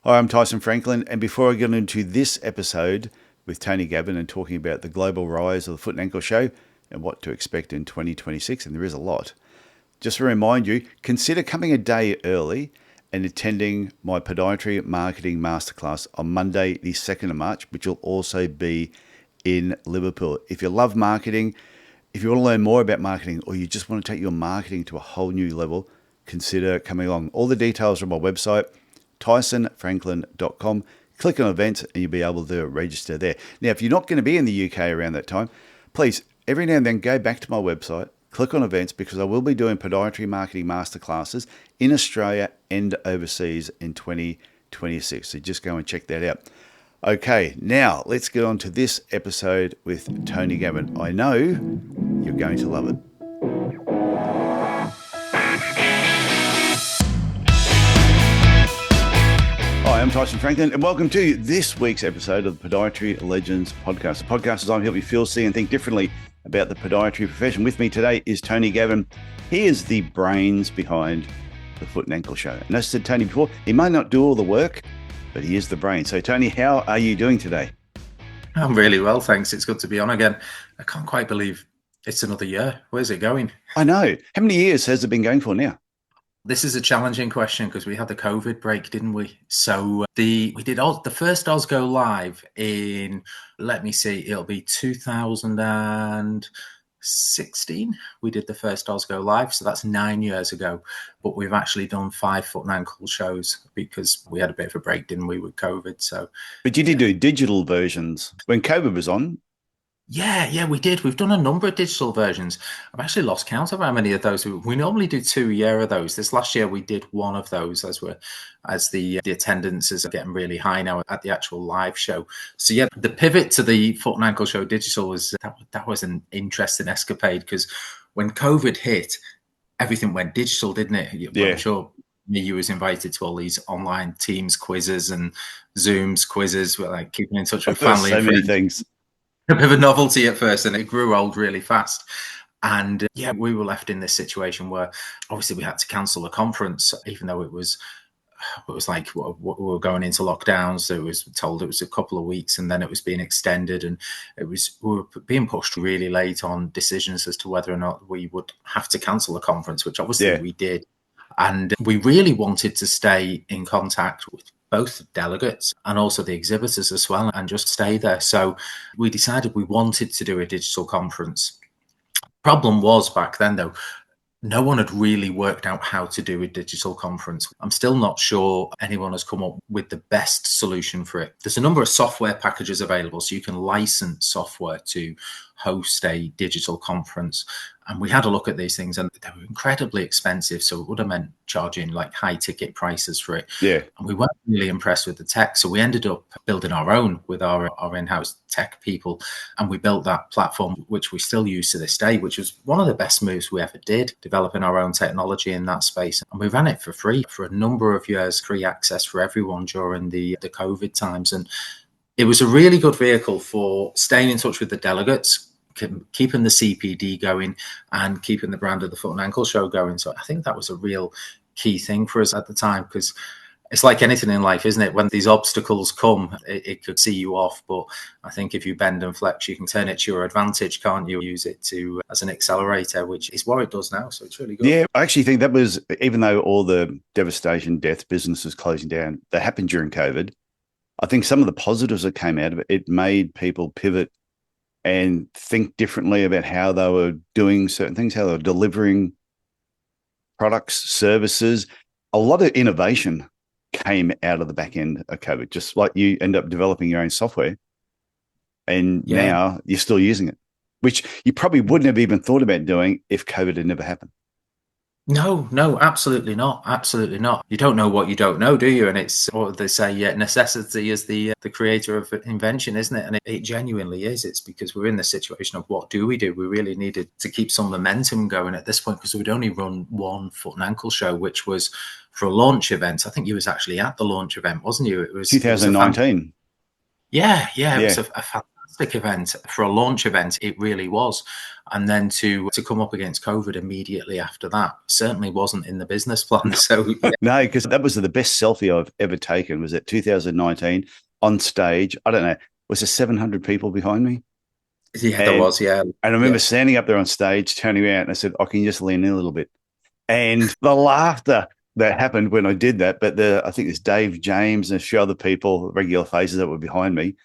Hi, I'm Tyson Franklin, and before I get into this episode with Tony Gavin and talking about the global rise of the Foot and Ankle Show and what to expect in 2026, and there is a lot, just to remind you, consider coming a day early and attending my Podiatry Marketing Masterclass on Monday, the 2nd of March, which will also be in Liverpool. If you love marketing, if you want to learn more about marketing, or you just want to take your marketing to a whole new level, consider coming along. All the details are on my website, tysonfranklin.com. Click on events and you'll be able to register there. Now, if you're not going to be in the UK around that time, please, every now and then go back to my website, click on events, because I will be doing podiatry marketing masterclasses in Australia and overseas in 2026. So just go and check that out. Okay, now let's get on to this episode with Tony Gavin. I know you're going to love it. Hi, I'm Tyson Franklin, and welcome to this week's episode of the Podiatry Legends podcast. The podcast is on to help you feel, see, and think differently about the podiatry profession. With me today is Tony Gavin. He is the brains behind the Foot and Ankle Show. And as I said, Tony, before, he might not do all the work, but he is the brain. So, Tony, how are you doing today? I'm really well, thanks. It's good to be on again. I can't quite believe it's another year. Where's it going? I know. How many years has it been going for now? This is a challenging question because we had the COVID break, didn't we? So we did the first Oz go live in, let me see, it'll be 2016. We did the first Oz go live, so that's 9 years ago. But we've actually done 5 foot and ankle shows because we had a bit of a break, didn't we, with COVID? So, but you did do digital versions when COVID was on. Yeah, we did. We've done a number of digital versions. I've actually lost count of how many of those. We normally do 2 a year of those. This last year we did one of those as the attendances are getting really high now at the actual live show. So yeah, the pivot to the Foot and Ankle Show digital that was an interesting escapade because when COVID hit, everything went digital, didn't it? Yeah. I'm sure you was invited to all these online Teams quizzes and Zooms quizzes, like keeping in touch with family. So many things. A bit of a novelty at first, and it grew old really fast. And we were left in this situation where obviously we had to cancel the conference, even though it was like we were going into lockdowns. So it was told it was a couple of weeks, and then it was being extended, and we were being pushed really late on decisions as to whether or not we would have to cancel the conference, which obviously we did. And we really wanted to stay in contact with both delegates and also the exhibitors as well, and just stay there. So we decided we wanted to do a digital conference. Problem was back then, though, no one had really worked out how to do a digital conference. I'm still not sure anyone has come up with the best solution for it. There's a number of software packages available, so you can license software to host a digital conference. And we had a look at these things, and they were incredibly expensive. So it would have meant charging like high ticket prices for it. Yeah. And we weren't really impressed with the tech. So we ended up building our own with our in-house tech people. And we built that platform, which we still use to this day, which was one of the best moves we ever did, developing our own technology in that space. And we ran it for free for a number of years, free access for everyone during the COVID times. And it was a really good vehicle for staying in touch with the delegates, keeping the CPD going, and keeping the brand of the Foot and Ankle Show going. So I think that was a real key thing for us at the time, because it's like anything in life, isn't it? When these obstacles come, it could see you off. But I think if you bend and flex, you can turn it to your advantage, can't you? Use it as an accelerator, which is what it does now. So it's really good. Yeah, I actually think that was, even though all the devastation, death, businesses closing down, that happened during COVID, I think some of the positives that came out of it, it made people pivot and think differently about how they were doing certain things, how they were delivering products, services. A lot of innovation came out of the back end of COVID, just like you end up developing your own software, and now you're still using it, which you probably wouldn't have even thought about doing if COVID had never happened. No, absolutely not. Absolutely not. You don't know what you don't know, do you? And it's what they say, necessity is the creator of invention, isn't it? And it genuinely is. It's because we're in the situation of what do? We really needed to keep some momentum going at this point, because we'd only run one Foot and Ankle Show, which was for a launch event. I think you was actually at the launch event, wasn't you? It was 2019. It was a fantastic fantastic event for a launch event. It really was. And then to come up against COVID immediately after that certainly wasn't in the business plan. So yeah. No, because that was the best selfie I've ever taken. Was at 2019 on stage. I don't know. Was there 700 people behind me? Yeah, there was. Yeah. And I remember standing up there on stage, turning around, and I said, "I can just lean in a little bit." And the laughter that happened when I did that. But I think there's Dave James and a few other people, regular faces that were behind me.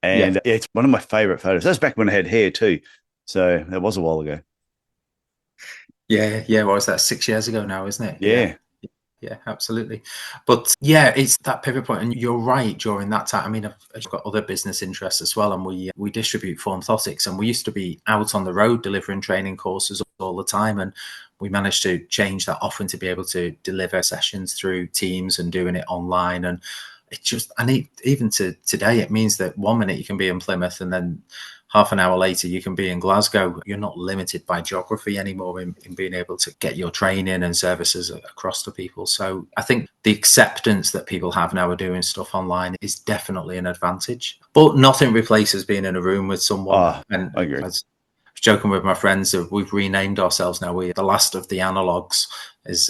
And it's one of my favorite photos. That was back when I had hair too. So that was a while ago. Yeah. Yeah. What was that? 6 years ago now, isn't it? Yeah. Yeah, absolutely. But yeah, it's that pivot point. And you're right, during that time. I mean, I've got other business interests as well. And we distribute Formthotics. And we used to be out on the road delivering training courses all the time. And we managed to change that offering to be able to deliver sessions through Teams and doing it online. And even to today, it means that 1 minute you can be in Plymouth and then half an hour later you can be in Glasgow. You're not limited by geography anymore in being able to get your training and services across to people. So I think the acceptance that people have now of doing stuff online is definitely an advantage. But nothing replaces being in a room with someone. And I agree. I was joking with my friends that we've renamed ourselves now. We're the last of the analogs. Is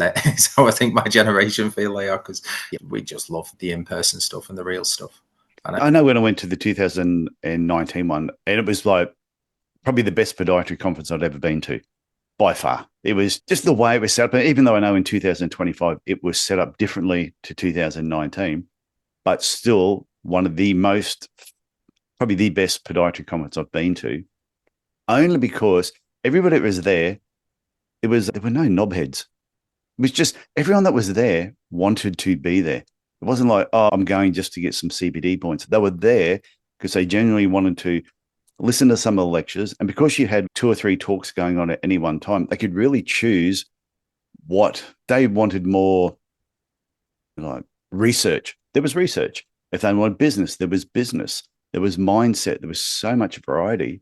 how I think my generation feel they are, because we just love the in-person stuff and the real stuff. I know when I went to the 2019 one, and it was like probably the best podiatry conference I'd ever been to, by far. It was just the way it was set up. Even though I know in 2025 it was set up differently to 2019, but still one of the probably the best podiatry conference I've been to, only because everybody that was there, there were no knobheads. It was just everyone that was there wanted to be there. It wasn't like, oh, I'm going just to get some CPD points. They were there because they genuinely wanted to listen to some of the lectures. And because you had 2 or 3 talks going on at any one time, they could really choose what they wanted more, like research. There was research. If they wanted business, there was business. There was mindset. There was so much variety.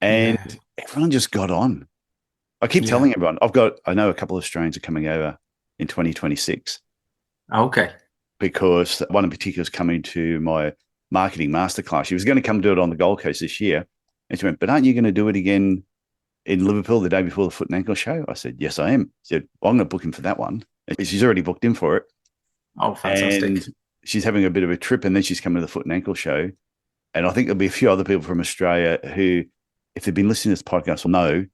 And everyone just got on. I keep telling everyone, I know a couple of Australians are coming over in 2026. Okay. Because one in particular is coming to my marketing masterclass. She was going to come do it on the Gold Coast this year. And she went, but aren't you going to do it again in Liverpool the day before the Foot and Ankle show? I said, yes, I am. She said, well, I'm going to book him for that one. And she's already booked in for it. Oh, fantastic. And she's having a bit of a trip, and then she's coming to the Foot and Ankle show. And I think there'll be a few other people from Australia who, if they've been listening to this podcast, will know,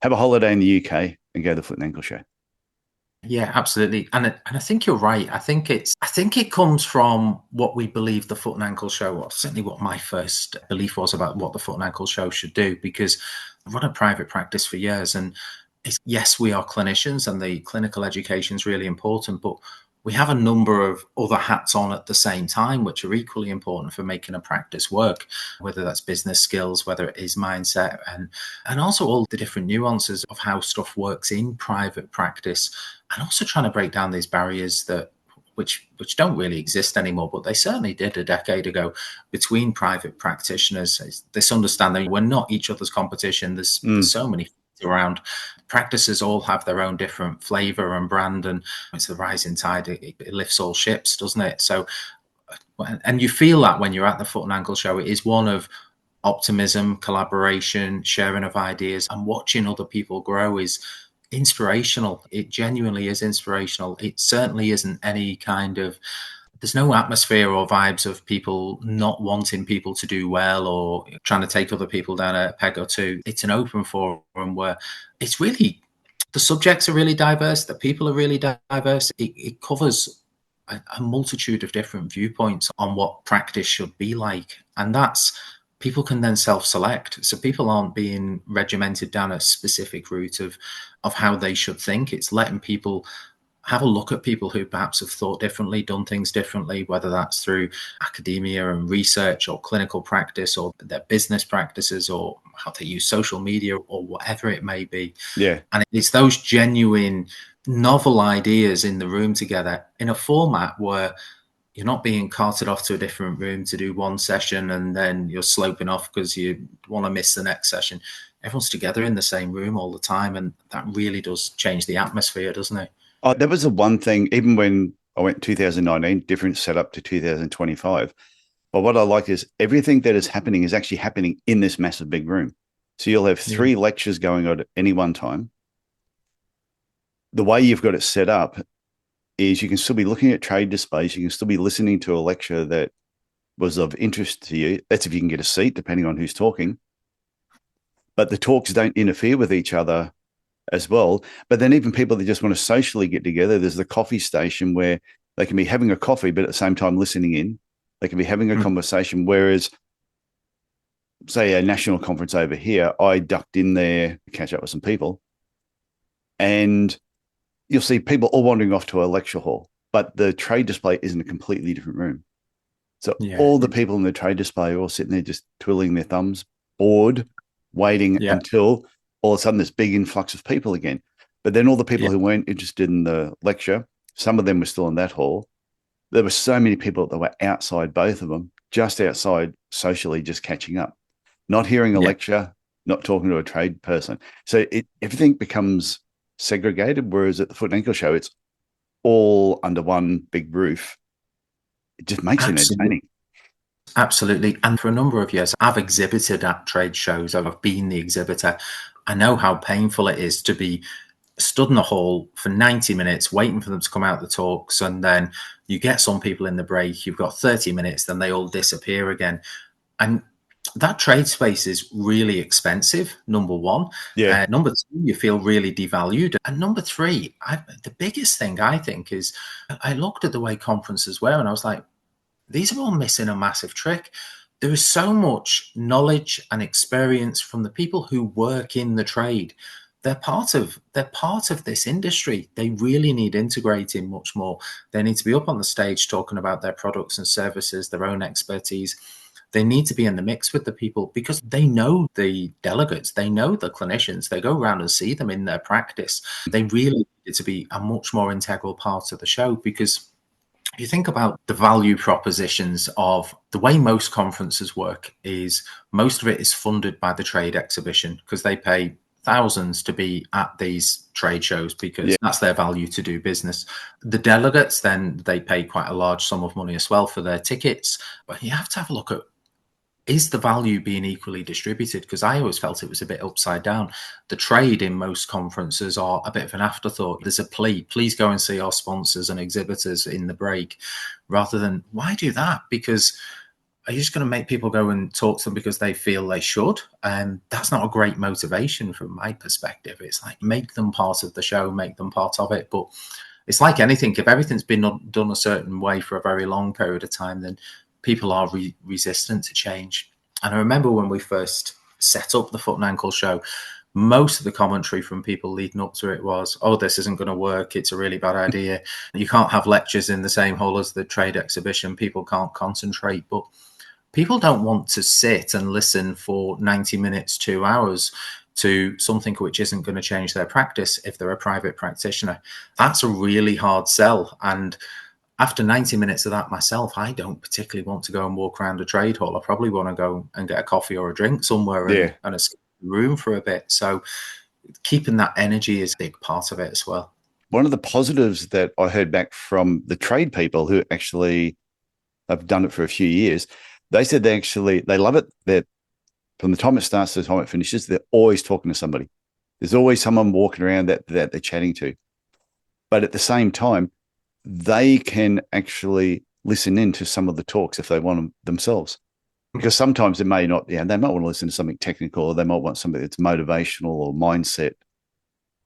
have a holiday in the UK and go to the Foot and Ankle show. Yeah, absolutely. And I think you're right. I think it comes from what we believe the Foot and Ankle show was. Certainly what my first belief was about what the Foot and Ankle show should do, because I've run a private practice for years, and yes, we are clinicians and the clinical education is really important, but we have a number of other hats on at the same time, which are equally important for making a practice work, whether that's business skills, whether it is mindset, and also all the different nuances of how stuff works in private practice, and also trying to break down these barriers which don't really exist anymore, but they certainly did a decade ago, between private practitioners. This understanding we're not each other's competition. There's so many around. Practices all have their own different flavor and brand, and it's the rising tide. It lifts all ships, doesn't it? So, and you feel that when you're at the Foot and Ankle show. It is one of optimism, collaboration, sharing of ideas, and watching other people grow is inspirational. It genuinely is inspirational. It certainly isn't any kind of, there's no atmosphere or vibes of people not wanting people to do well or trying to take other people down a peg or two. It's an open forum where it's really, the subjects are really diverse, the people are really diverse. It covers a multitude of different viewpoints on what practice should be like. And that's, people can then self-select. So people aren't being regimented down a specific route of how they should think. It's letting people have a look at people who perhaps have thought differently, done things differently, whether that's through academia and research or clinical practice or their business practices or how they use social media or whatever it may be. Yeah. And it's those genuine novel ideas in the room together in a format where you're not being carted off to a different room to do one session and then you're sloping off because you want to miss the next session. Everyone's together in the same room all the time, and that really does change the atmosphere, doesn't it? Oh, that was the one thing, even when I went 2019, different setup to 2025. But what I like is everything that is happening is actually happening in this massive big room. So you'll have 3 lectures going on at any one time. The way you've got it set up is you can still be looking at trade displays. You can still be listening to a lecture that was of interest to you. That's if you can get a seat, depending on who's talking. But the talks don't interfere with each other as well. But then even people that just want to socially get together, there's the coffee station where they can be having a coffee, but at the same time listening in. They can be having a conversation. Whereas, say, a national conference over here, I ducked in there to catch up with some people, and you'll see people all wandering off to a lecture hall, but the trade display is in a completely different room. So all the people in the trade display are all sitting there just twiddling their thumbs, bored, waiting until all of a sudden this big influx of people again. But then all the people who weren't interested in the lecture, some of them were still in that hall. There were so many people that were outside, both of them, just outside, socially just catching up, not hearing a lecture, not talking to a trade person. So everything becomes segregated, whereas at the Foot and Ankle Show, it's all under one big roof. It just makes it entertaining. Absolutely. And for a number of years, I've exhibited at trade shows. I've been the exhibitor. I know how painful it is to be stood in the hall for 90 minutes waiting for them to come out the talks, and then you get some people in the break, you've got 30 minutes, then they all disappear again. And that trade space is really expensive, number one. Number two, you feel really devalued. And number three, the biggest thing I think is I looked at the way conferences were and I was like, these are all missing a massive trick. There is so much knowledge and experience from the people who work in the trade. They're part of this industry. They really need integrating much more. They need to be up on the stage talking about their products and services, their own expertise. They need to be in the mix with the people because they know the delegates, they know the clinicians, they go around and see them in their practice. They really need to be a much more integral part of the show, because you think about the value propositions of the way most conferences work is most of it is funded by the trade exhibition, because they pay thousands to be at these trade shows because that's their value to do business. The delegates, then they pay quite a large sum of money as well for their tickets. But you have to have a look at, is the value being equally distributed? Because I always felt it was a bit upside down. The trade in most conferences are a bit of an afterthought. There's a plea, please go and see our sponsors and exhibitors in the break, rather than, why do that? Because are you just going to make people go and talk to them because they feel they should? And that's not a great motivation from my perspective. It's like, make them part of the show, make them part of it. But it's like anything, if everything's been done a certain way for a very long period of time, then people are resistant to change. And I remember when we first set up the Foot and Ankle Show, most of the commentary from people leading up to it was, oh, this isn't going to work. It's a really bad idea. You can't have lectures in the same hall as the trade exhibition. People can't concentrate. But people don't want to sit and listen for 90 minutes, 2 hours to something which isn't going to change their practice if they're a private practitioner. That's a really hard sell. And after 90 minutes of that myself, I don't particularly want to go and walk around a trade hall. I probably want to go and get a coffee or a drink somewhere and escape the room for a bit. So keeping that energy is a big part of it as well. One of the positives that I heard back from the trade people who actually have done it for a few years, they said they love it, that from the time it starts to the time it finishes, they're always talking to somebody. There's always someone walking around that they're chatting to. But at the same time, they can actually listen in to some of the talks if they want them themselves. Because sometimes they might want to listen to something technical, or they might want something that's motivational or mindset.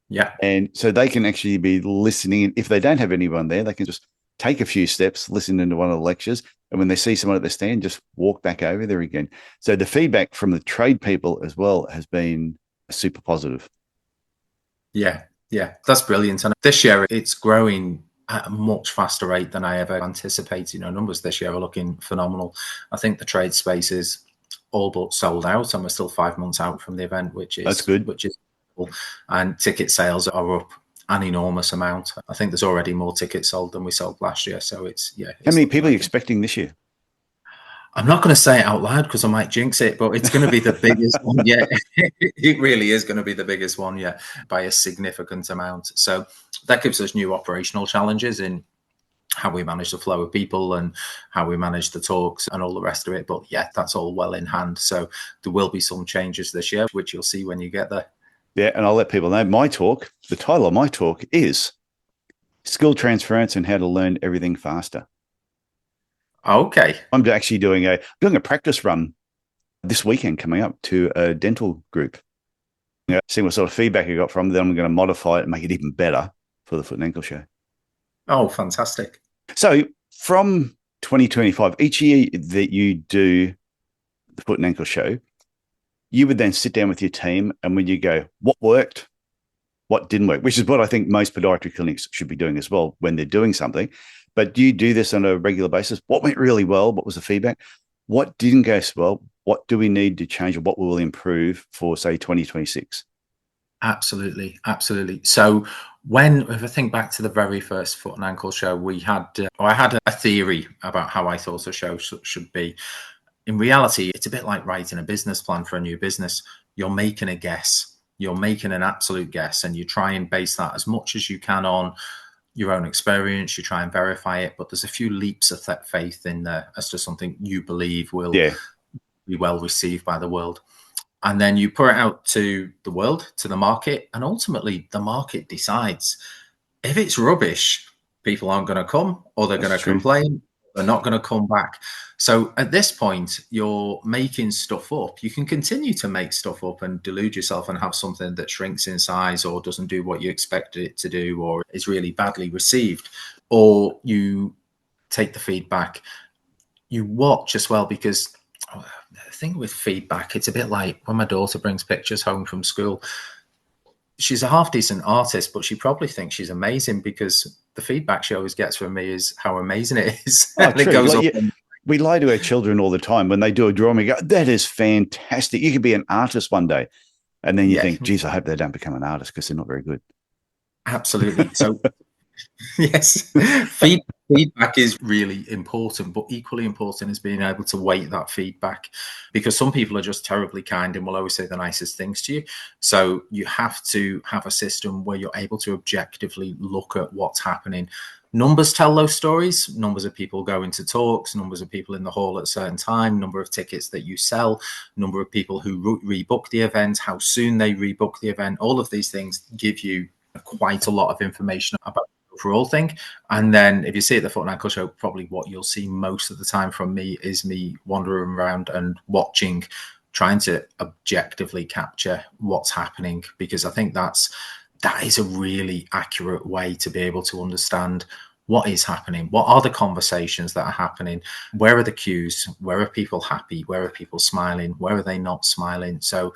Yeah. And so they can actually be listening. If they don't have anyone there, they can just take a few steps, listen into one of the lectures, and when they see someone at the stand, just walk back over there again. So the feedback from the trade people as well has been super positive. Yeah, that's brilliant. And this year it's growing at a much faster rate than I ever anticipated. Numbers this year are looking phenomenal. I think the trade space is all but sold out, and we're still 5 months out from the event, which is that's good. Which is cool. And ticket sales are up an enormous amount. I think there's already more tickets sold than we sold last year. So how many people are you expecting this year? I'm not going to say it out loud because I might jinx it, but it's going to be the biggest one yet. It really is going to be the biggest one yet by a significant amount. So that gives us new operational challenges in how we manage the flow of people and how we manage the talks and all the rest of it. But yeah, that's all well in hand. So there will be some changes this year, which you'll see when you get there. Yeah, and I'll let people know my talk, the title of my talk is Skill Transference and How to Learn Everything Faster. Okay. I'm actually doing a practice run this weekend coming up to a dental group. Seeing what sort of feedback I got from them, I'm going to modify it and make it even better for the Foot and Ankle Show. Oh, fantastic. So from 2025, each year that you do the Foot and Ankle Show, you would then sit down with your team and when you go, what worked, what didn't work, which is what I think most podiatry clinics should be doing as well when they're doing something. But do you do this on a regular basis? What went really well? What was the feedback? What didn't go so well? What do we need to change or what will improve for, say, 2026? Absolutely. Absolutely. So if I think back to the very first Foot and Ankle Show, I had a theory about how I thought a show should be. In reality, it's a bit like writing a business plan for a new business. You're making a guess. You're making an absolute guess, and you try and base that as much as you can on your own experience. You try and verify it, but there's a few leaps of faith in there as to something you believe will be well received by the world. And then you put it out to the world, to the market, and ultimately the market decides. If it's rubbish, people aren't going to come, or they're going to complain. They're not going to come back. So at this point, you're making stuff up. You can continue to make stuff up and delude yourself and have something that shrinks in size or doesn't do what you expected it to do or is really badly received. Or you take the feedback. You watch as well, because the thing with feedback, it's a bit like when my daughter brings pictures home from school. She's a half decent artist, but she probably thinks she's amazing because the feedback she always gets from me is how amazing it is. Oh, and it goes up. We lie to our children all the time. When they do a drawing, we go, that is fantastic. You could be an artist one day. And then you think, geez, I hope they don't become an artist because they're not very good. Absolutely. So yes, feedback is really important, but equally important is being able to weight that feedback, because some people are just terribly kind and will always say the nicest things to you. So you have to have a system where you're able to objectively look at what's happening. Numbers tell those stories. Numbers of people going to talks, numbers of people in the hall at a certain time, number of tickets that you sell, number of people who rebook the event, how soon they rebook the event. All of these things give you quite a lot of information about the overall thing. And then if you see at the Foot and Ankle Show, probably what you'll see most of the time from me is me wandering around and watching, trying to objectively capture what's happening, because I think that is a really accurate way to be able to understand what is happening. What are the conversations that are happening? Where are the cues? Where are people happy? Where are people smiling? Where are they not smiling? So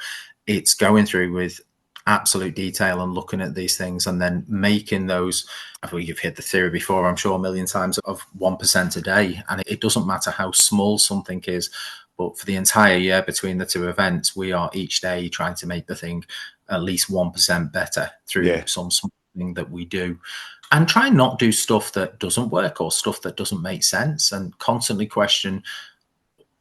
it's going through with absolute detail and looking at these things and then making those. I think you've hit the theory before, I'm sure, a million times, of 1% a day. And it doesn't matter how small something is, but for the entire year between the two events, we are each day trying to make the thing at least 1% better through something that we do. And try and not do stuff that doesn't work or stuff that doesn't make sense, and constantly question,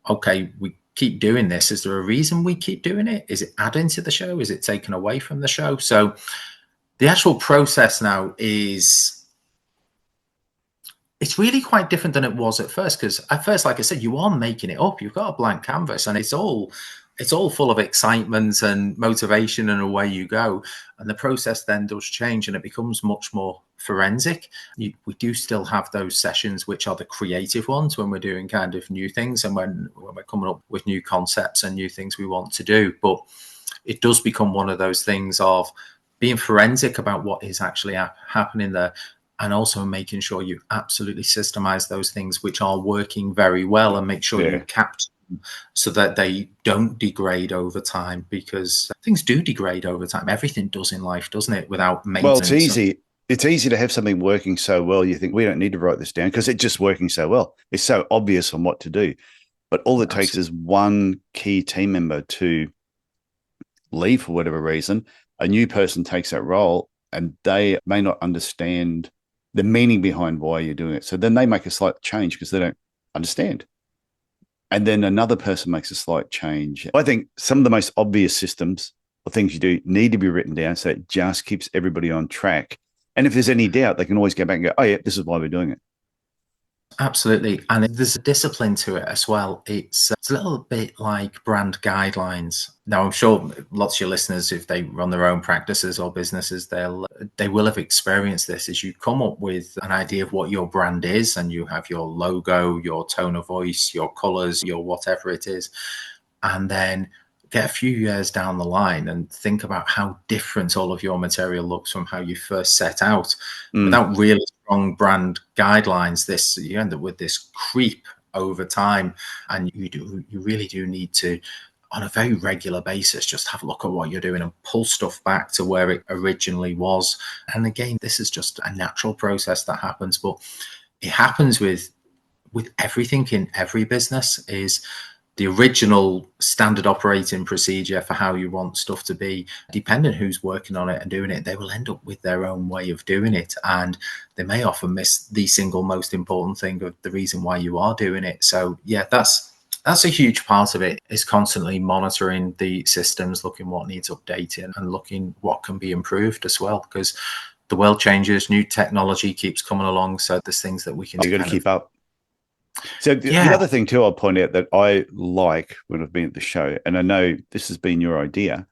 okay, we keep doing this. Is there a reason we keep doing it? Is it adding to the show? Is it taken away from the show? So the actual process now it's really quite different than it was at first, because at first, like I said, you are making it up. You've got a blank canvas and it's all full of excitement and motivation, and away you go. And the process then does change and it becomes much more forensic. We do still have those sessions, which are the creative ones, when we're doing kind of new things and when we're coming up with new concepts and new things we want to do. But it does become one of those things of being forensic about what is actually happening there, and also making sure you absolutely systemize those things which are working very well and make sure you capture them so that they don't degrade over time, because things do degrade over time. Everything does in life, doesn't it? Without maintenance. Well, it's easy to have something working so well. You think, we don't need to write this down because it's just working so well. It's so obvious on what to do. But all it takes is one key team member to leave for whatever reason. A new person takes that role and they may not understand the meaning behind why you're doing it. So then they make a slight change because they don't understand. And then another person makes a slight change. I think some of the most obvious systems or things you do need to be written down so it just keeps everybody on track. And if there's any doubt, they can always go back and go, oh, yeah, this is why we're doing it. Absolutely. And there's a discipline to it as well. It's a little bit like brand guidelines. Now, I'm sure lots of your listeners, if they run their own practices or businesses, they will have experienced this. As you come up with an idea of what your brand is, and you have your logo, your tone of voice, your colors, your whatever it is, and then get a few years down the line and think about how different all of your material looks from how you first set out. Without really strong brand guidelines, this you end up with this creep over time, and you really do need to, on a very regular basis, just have a look at what you're doing and pull stuff back to where it originally was. And again, this is just a natural process that happens, but it happens with everything in every business. Is the original standard operating procedure for how you want stuff to be, depending who's working on it and doing it, they will end up with their own way of doing it. And they may often miss the single most important thing of the reason why you are doing it. So yeah, that's a huge part of it, is constantly monitoring the systems, looking what needs updating and looking what can be improved as well, because the world changes, new technology keeps coming along. So there's things that we can You got to keep up. So the other thing too, I'll point out that I like when I've been at the show, and I know this has been your idea,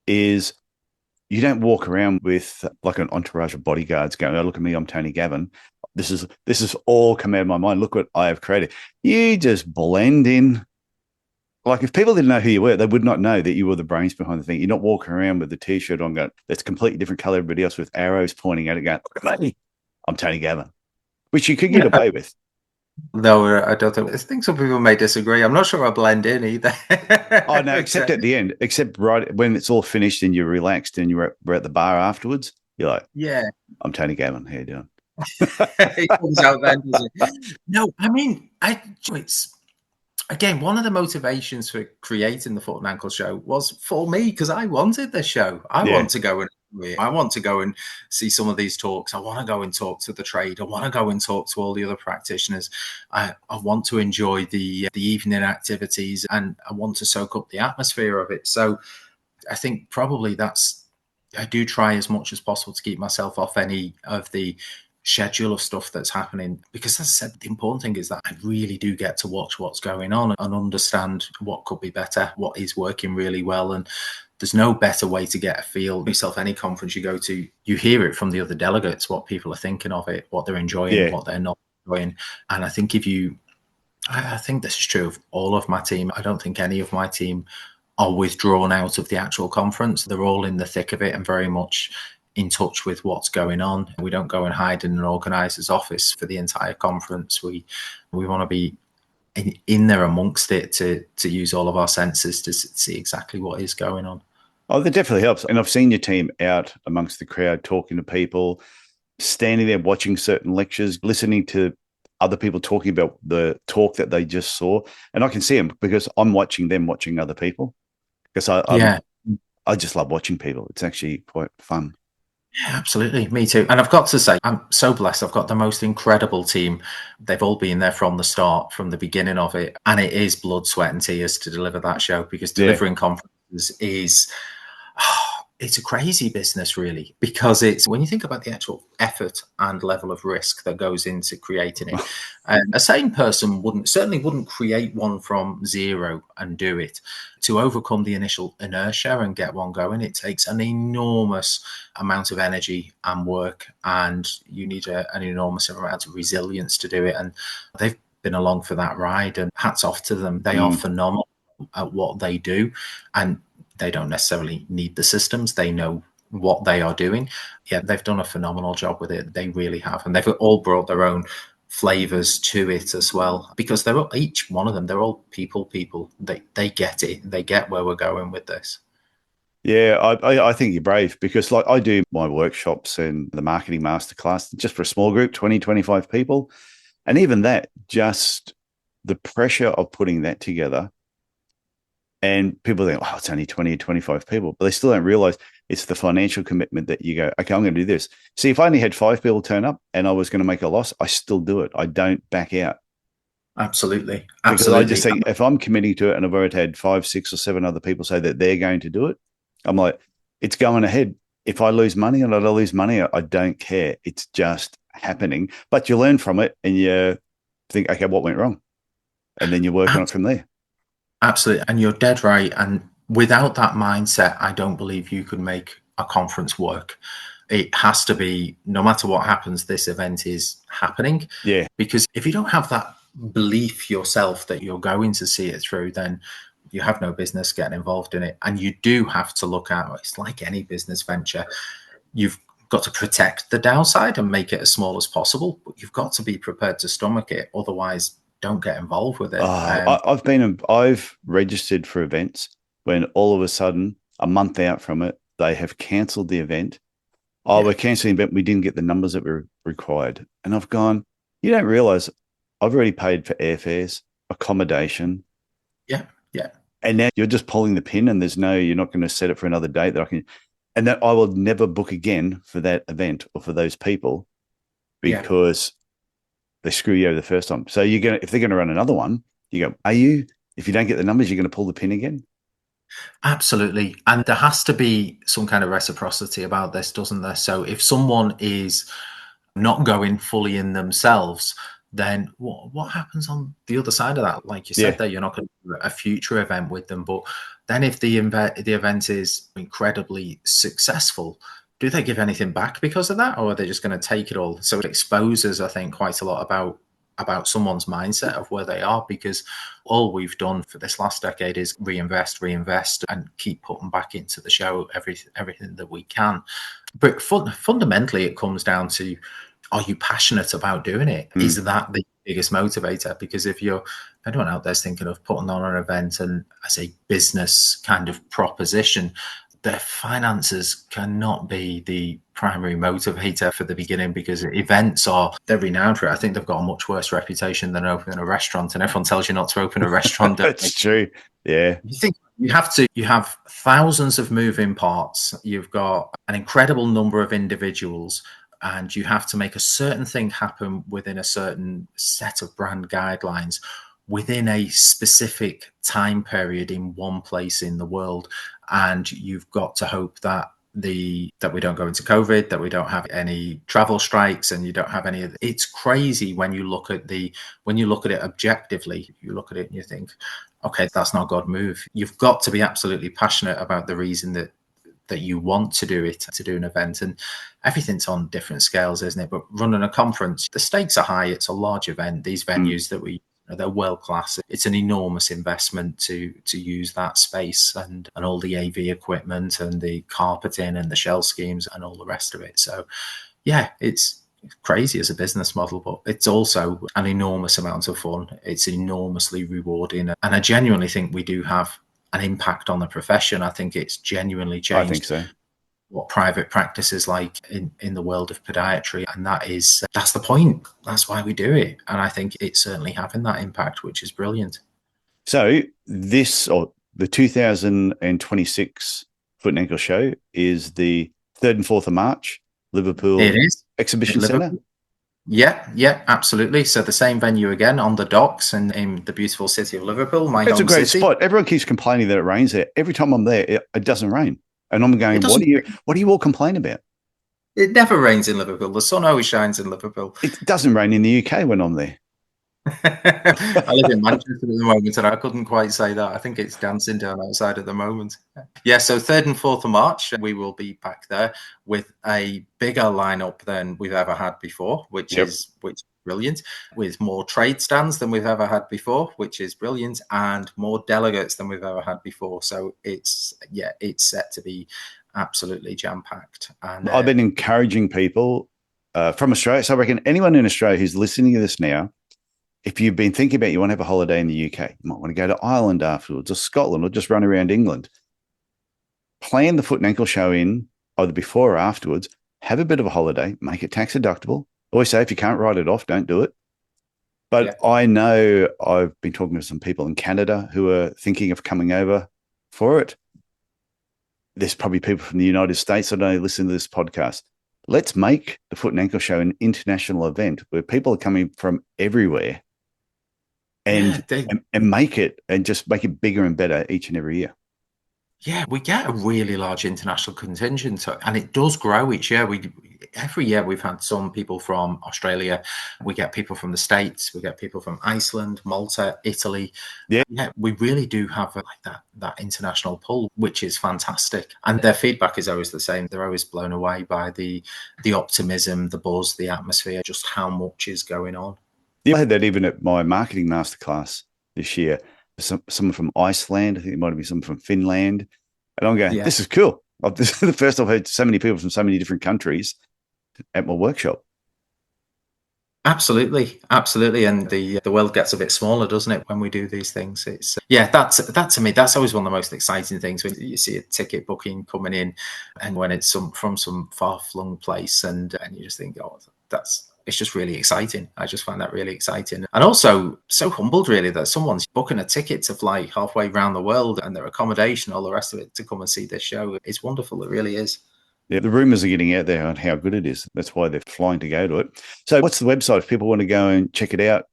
is you don't walk around with like an entourage of bodyguards going, "Oh, look at me, I'm Tony Gavin. This is all come out of my mind. Look what I have created." You just blend in. Like if people didn't know who you were, they would not know that you were the brains behind the thing. You're not walking around with the t-shirt on going, that's completely different color, everybody else with arrows pointing at it going, "Look at me, I'm Tony Gavin," which you could get away with. No, I don't think. I think some people may disagree. I'm not sure I blend in either. Oh no, except at the end, except right when it's all finished and you're relaxed and we're at the bar afterwards. You're like, yeah, I'm Tony Gavin. How you doing? It comes out then, does it? No, I mean, it's again one of the motivations for creating the Foot and Ankle Show was for me, because I wanted the show. I want to go and see some of these talks. I want to go and talk to the trade. I want to go and talk to all the other practitioners. I want to enjoy the evening activities, and I want to soak up the atmosphere of it. So I think probably I do try as much as possible to keep myself off any of the schedule of stuff that's happening, because as I said, the important thing is that I really do get to watch what's going on and understand what could be better, what is working really well. And there's no better way to get a feel. Yourself, any conference you go to, you hear it from the other delegates, what people are thinking of it, what they're enjoying, what they're not enjoying. And I think I think this is true of all of my team. I don't think any of my team are withdrawn out of the actual conference. They're all in the thick of it and very much in touch with what's going on. We don't go and hide in an organizer's office for the entire conference. We want to be in there amongst it to use all of our senses to see exactly what is going on. Oh, that definitely helps. And I've seen your team out amongst the crowd, talking to people, standing there watching certain lectures, listening to other people talking about the talk that they just saw. And I can see them because I'm watching them watching other people, because I just love watching people. It's actually quite fun. Yeah, absolutely. Me too. And I've got to say, I'm so blessed. I've got the most incredible team. They've all been there from the start, from the beginning of it. And it is blood, sweat and tears to deliver that show, because delivering conferences is, it's a crazy business, really, because it's, when you think about the actual effort and level of risk that goes into creating it, a sane person certainly wouldn't create one from zero and do it. To overcome the initial inertia and get one going, it takes an enormous amount of energy and work, and you need an enormous amount of resilience to do it. And they've been along for that ride, and hats off to them. They are phenomenal at what they do, and they don't necessarily need the systems. They know what they are doing. Yeah, they've done a phenomenal job with it. They really have. And they've all brought their own flavors to it as well, because they're all, each one of them, they're all people. They get it. They get where we're going with this. Yeah, I think you're brave, because like I do my workshops and the marketing masterclass just for a small group, 20, 25 people. And even that, just the pressure of putting that together. And people think, oh, it's only 20 or 25 people, but they still don't realize it's the financial commitment that you go, okay, I'm going to do this. See, if I only had 5 people turn up and I was going to make a loss, I still do it. I don't back out. Absolutely. Because I just think if I'm committing to it and I've already had 5, 6 or 7 other people say that they're going to do it, I'm like, it's going ahead. If I lose money and I lose money, I don't care. It's just happening. But you learn from it and you think, okay, what went wrong? And then you work on it from there. Absolutely. And you're dead right. And without that mindset, I don't believe you could make a conference work. It has to be, no matter what happens, this event is happening. Yeah. Because if you don't have that belief yourself that you're going to see it through, then you have no business getting involved in it. And you do have to look at, it's like any business venture, you've got to protect the downside and make it as small as possible, but you've got to be prepared to stomach it. Otherwise, don't get involved with it. I've registered for events when all of a sudden, a month out from it, they have cancelled the event. Oh, we're cancelling the event. We didn't get the numbers that were required. And I've gone, you don't realize I've already paid for airfares, accommodation. Yeah. Yeah. And now you're just pulling the pin and you're not going to set it for another date that I can, and that I will never book again for that event or for those people because they screw you over the first time. So if they're going to run another one, you go, if you don't get the numbers, you're going to pull the pin again? Absolutely. And there has to be some kind of reciprocity about this, doesn't there? So if someone is not going fully in themselves, then what happens on the other side of that? Like you said, that you're not going to do a future event with them. But then if the event is incredibly successful, do they give anything back because of that, or are they just going to take it all? So it exposes, I think, quite a lot about someone's mindset of where they are, because all we've done for this last decade is reinvest, and keep putting back into the show everything that we can. But fundamentally, it comes down to, are you passionate about doing it? Is that the biggest motivator? Because if anyone out there's thinking of putting on an event and as a business kind of proposition, their finances cannot be the primary motivator for the beginning, because events they're renowned for it. I think they've got a much worse reputation than opening a restaurant, and everyone tells you not to open a restaurant. That's true. Yeah. You think you have thousands of moving parts. You've got an incredible number of individuals, and you have to make a certain thing happen within a certain set of brand guidelines within a specific time period in one place in the world. And you've got to hope that that we don't go into COVID, that we don't have any travel strikes, and you don't have any of it. It's crazy when you look at it objectively. You look at it and you think, okay, that's not a God move. You've got to be absolutely passionate about the reason that you want to do it, to do an event. And everything's on different scales, isn't it? But running a conference, the stakes are high. It's a large event. These venues they're world class. It's an enormous investment to use that space and all the AV equipment and the carpeting and the shell schemes and all the rest of it. So yeah, it's crazy as a business model, but it's also an enormous amount of fun. It's enormously rewarding. And I genuinely think we do have an impact on the profession. I think it's genuinely changed. I think so. What private practice is like in the world of podiatry, and that's the point. That's why we do it, and I think it's certainly having that impact, which is brilliant. So the 2026 Foot and Ankle Show is the 3rd and 4th of March, Liverpool Exhibition Centre. Yeah, absolutely. So the same venue again on the docks and in the beautiful city of Liverpool. It's a great spot. Everyone keeps complaining that it rains there. Every time I'm there, it doesn't rain. And I'm going, what do you all complain about? It never rains in Liverpool. The sun always shines in Liverpool. It doesn't rain in the UK when I'm there. I live in Manchester at the moment, and I couldn't quite say that. I think it's dancing down outside at the moment. Yeah, so 3rd and 4th of March, we will be back there with a bigger lineup than we've ever had before, which is brilliant, with more trade stands than we've ever had before, which is brilliant, and more delegates than we've ever had before. So it's set to be absolutely jam-packed. And I've been encouraging people from Australia. So I reckon anyone in Australia who's listening to this now, if you've been thinking about you want to have a holiday in the UK, you might want to go to Ireland afterwards, or Scotland, or just run around England. Plan the Foot and Ankle Show in either before or afterwards. Have a bit of a holiday. Make it tax deductible. Always say if you can't write it off, don't do it. But I know I've been talking to some people in Canada who are thinking of coming over for it. There's probably people from the United States that don't listen to this podcast. Let's make the Foot and Ankle Show an international event where people are coming from everywhere and make it bigger and better each and every year. Yeah, we get a really large international contingent, and it does grow each year. Every year we've had some people from Australia, we get people from the States, we get people from Iceland, Malta, Italy. Yeah. Yeah, we really do have like that international pull, which is fantastic. And their feedback is always the same. They're always blown away by the optimism, the buzz, the atmosphere, just how much is going on. Yeah, I had that even at my marketing masterclass this year. Someone from Iceland, I think it might have been someone from Finland. And I'm going, Yeah. this is cool. This is the first I've heard so many people from so many different countries at my workshop. Absolutely, absolutely, and the world gets a bit smaller, doesn't it, when we do these things? It's yeah, that to me, that's always one of the most exciting things when you see a ticket booking coming in, and when it's from some far flung place, and you just think, oh, it's just really exciting. I just find that really exciting, and also so humbled, really, that someone's booking a ticket to fly halfway around the world and their accommodation, all the rest of it, to come and see this show. It's wonderful. It really is. Yeah, the rumors are getting out there on how good it is. That's why they're flying to go to it. So what's the website if people want to go and check it out,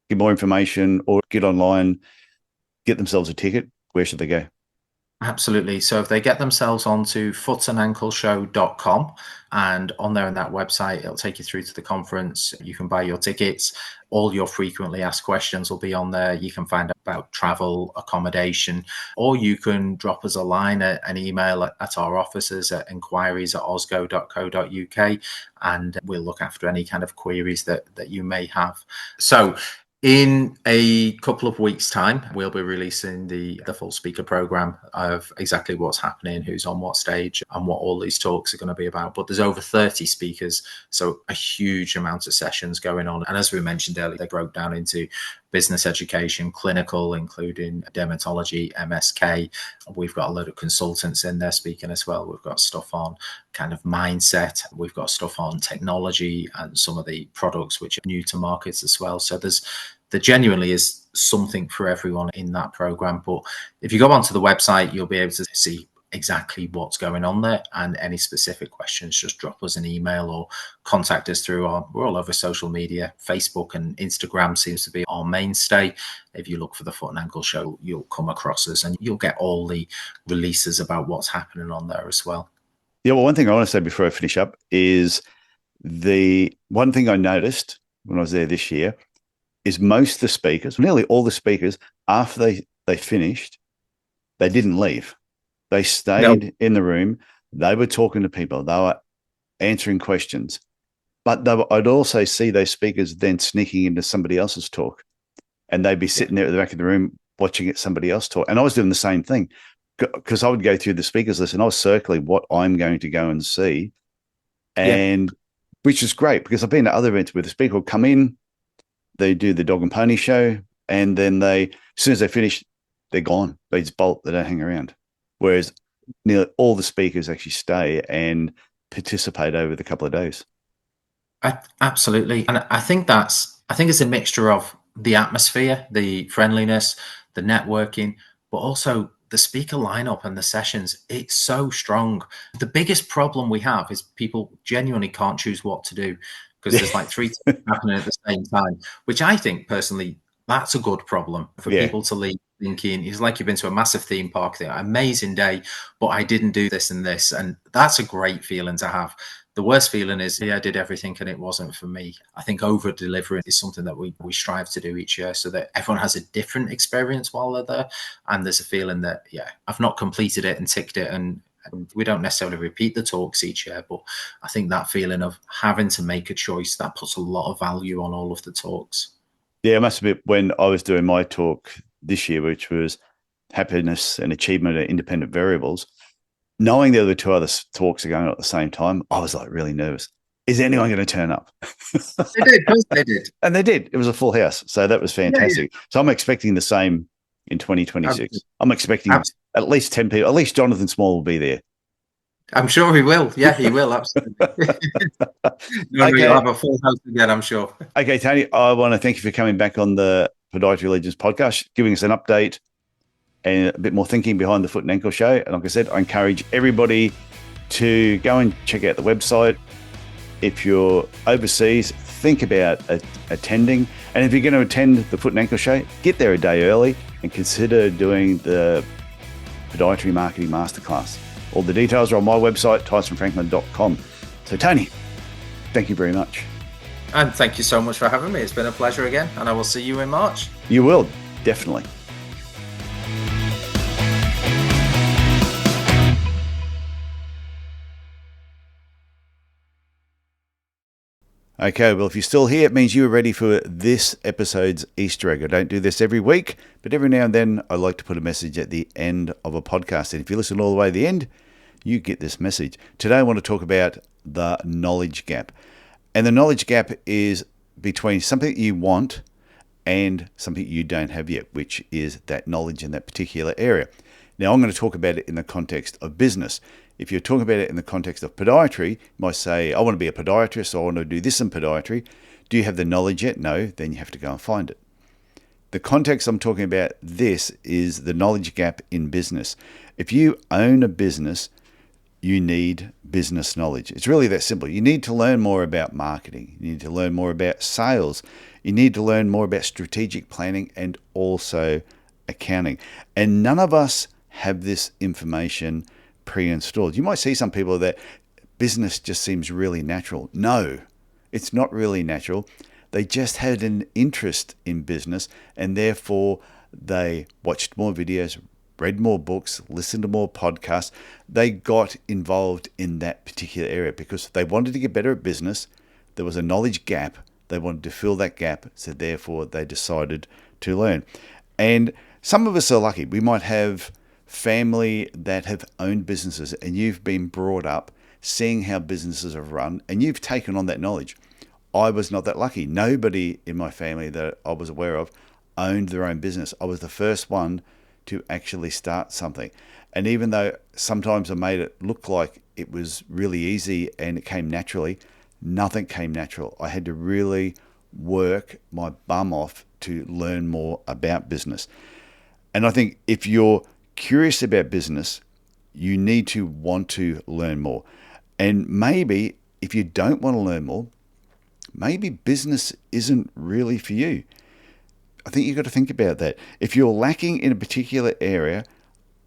get more information, or get online, get themselves a ticket? Where should they go? Absolutely. So if they get themselves onto footandankleshow.com, and on there in that website, it'll take you through to the conference. You can buy your tickets. All your frequently asked questions will be on there. You can find out about travel, accommodation, or you can drop us a line, an email at our offices at inquiries@osgo.co.uk, and we'll look after any kind of queries that you may have. So in a couple of weeks' time, we'll be releasing the full speaker program of exactly what's happening, who's on what stage, and what all these talks are going to be about. But there's over 30 speakers, so a huge amount of sessions going on. And as we mentioned earlier, they broke down into business education, clinical, including dermatology, MSK. We've got a load of consultants in there speaking as well. We've got stuff on kind of mindset. We've got stuff on technology and some of the products which are new to markets as well. So there genuinely is something for everyone in that program. But if you go onto the website, you'll be able to see exactly what's going on there, and any specific questions, just drop us an email or contact us through we're all over social media. Facebook and Instagram seems to be our mainstay. If you look for the Foot and Ankle Show, you'll come across us, and you'll get all the releases about what's happening on there as well. Yeah, well, one thing I want to say before I finish up is the one thing I noticed when I was there this year is most of the speakers, nearly all the speakers, after they finished, they didn't leave. They stayed in the room. They were talking to people. They were answering questions. But I'd also see those speakers then sneaking into somebody else's talk, and they'd be sitting there at the back of the room watching somebody else talk. And I was doing the same thing, because I would go through the speakers list and I was circling what I'm going to go and see, and which is great, because I've been to other events where the speaker will come in, they do the dog and pony show, and then as soon as they finish, they're gone. They just bolt. They don't hang around. Whereas nearly all the speakers actually stay and participate over the couple of days. Absolutely. And I think it's a mixture of the atmosphere, the friendliness, the networking, but also the speaker lineup and the sessions. It's so strong. The biggest problem we have is people genuinely can't choose what to do, because there's like 3 things happening at the same time, which I think personally, that's a good problem for people to leave thinking. It's like you've been to a massive theme park there, amazing day, but I didn't do this and this. And that's a great feeling to have. The worst feeling is, I did everything and it wasn't for me. I think over delivering is something that we strive to do each year, so that everyone has a different experience while they're there. And there's a feeling that, I've not completed it and ticked it, and we don't necessarily repeat the talks each year, but I think that feeling of having to make a choice, that puts a lot of value on all of the talks. Yeah, I must admit, when I was doing my talk this year, which was happiness and achievement are independent variables, knowing the other 2 other talks are going on at the same time, I was like really nervous. Is anyone going to turn up? They did, of course they did. And they did. It was a full house. So that was fantastic. So I'm expecting the same in 2026. Absolutely. I'm expecting at least 10 people. At least Jonathan Small will be there. I'm sure he will. Yeah, he will. Absolutely. You'll have a full house again, I'm sure. Okay, Tony, I want to thank you for coming back on the Podiatry Legends podcast, giving us an update and a bit more thinking behind the Foot and Ankle Show. And like I said, I encourage everybody to go and check out the website. If you're overseas, think about attending. And if you're going to attend the Foot and Ankle Show, get there a day early and consider doing the Podiatry Marketing Masterclass. All the details are on my website, tysonfranklin.com. So Tony, thank you very much. And thank you so much for having me. It's been a pleasure again, and I will see you in March. You will, definitely. Okay, well, if you're still here, it means you are ready for this episode's Easter egg. I don't do this every week, but every now and then I like to put a message at the end of a podcast. And if you listen all the way to the end, you get this message. Today I want to talk about the knowledge gap. And the knowledge gap is between something you want and something you don't have yet, which is that knowledge in that particular area. Now, I'm going to talk about it in the context of business. If you're talking about it in the context of podiatry, you might say, I want to be a podiatrist, or I want to do this in podiatry. Do you have the knowledge yet? No, then you have to go and find it. The context I'm talking about this is the knowledge gap in business. If you own a business, you need business knowledge. It's really that simple. You need to learn more about marketing. You need to learn more about sales. You need to learn more about strategic planning and also accounting. And none of us have this information pre-installed. You might see some people that business just seems really natural. No, it's not really natural. They just had an interest in business, and therefore they watched more videos, read more books, listened to more podcasts. They got involved in that particular area because they wanted to get better at business. There was a knowledge gap. They wanted to fill that gap, so therefore they decided to learn. And some of us are lucky. We might have family that have owned businesses, and you've been brought up seeing how businesses are run, and you've taken on that knowledge. I was not that lucky. Nobody in my family that I was aware of owned their own business. I was the first one to actually start something. And even though sometimes I made it look like it was really easy and it came naturally, nothing came natural. I had to really work my bum off to learn more about business. And I think if you're curious about business, you need to want to learn more. And maybe if you don't want to learn more, maybe business isn't really for you. I think you've got to think about that. If you're lacking in a particular area,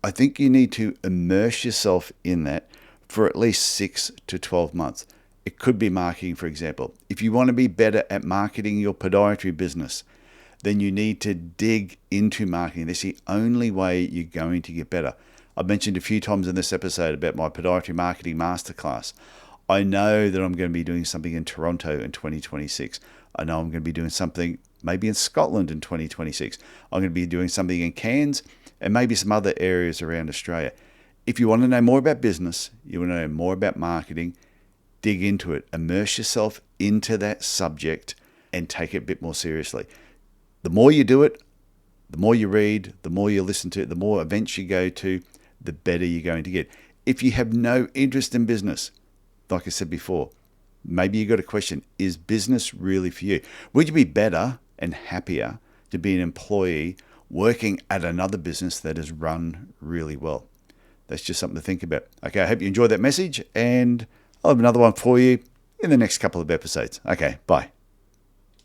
I think you need to immerse yourself in that for at least 6 to 12 months. It could be marketing, for example. If you want to be better at marketing your podiatry business, then you need to dig into marketing. That's the only way you're going to get better. I've mentioned a few times in this episode about my podiatry marketing masterclass. I know that I'm going to be doing something in Toronto in 2026. I know I'm going to be doing something maybe in Scotland in 2026. I'm going to be doing something in Cairns and maybe some other areas around Australia. If you want to know more about business, you want to know more about marketing, dig into it, immerse yourself into that subject and take it a bit more seriously. The more you do it, the more you read, the more you listen to, the more events you go to, the better you're going to get. If you have no interest in business, like I said before, maybe you got a question, is business really for you? Would you be better and happier to be an employee working at another business that is run really well? That's just something to think about. Okay, I hope you enjoyed that message, and I'll have another one for you in the next couple of episodes. Okay, bye.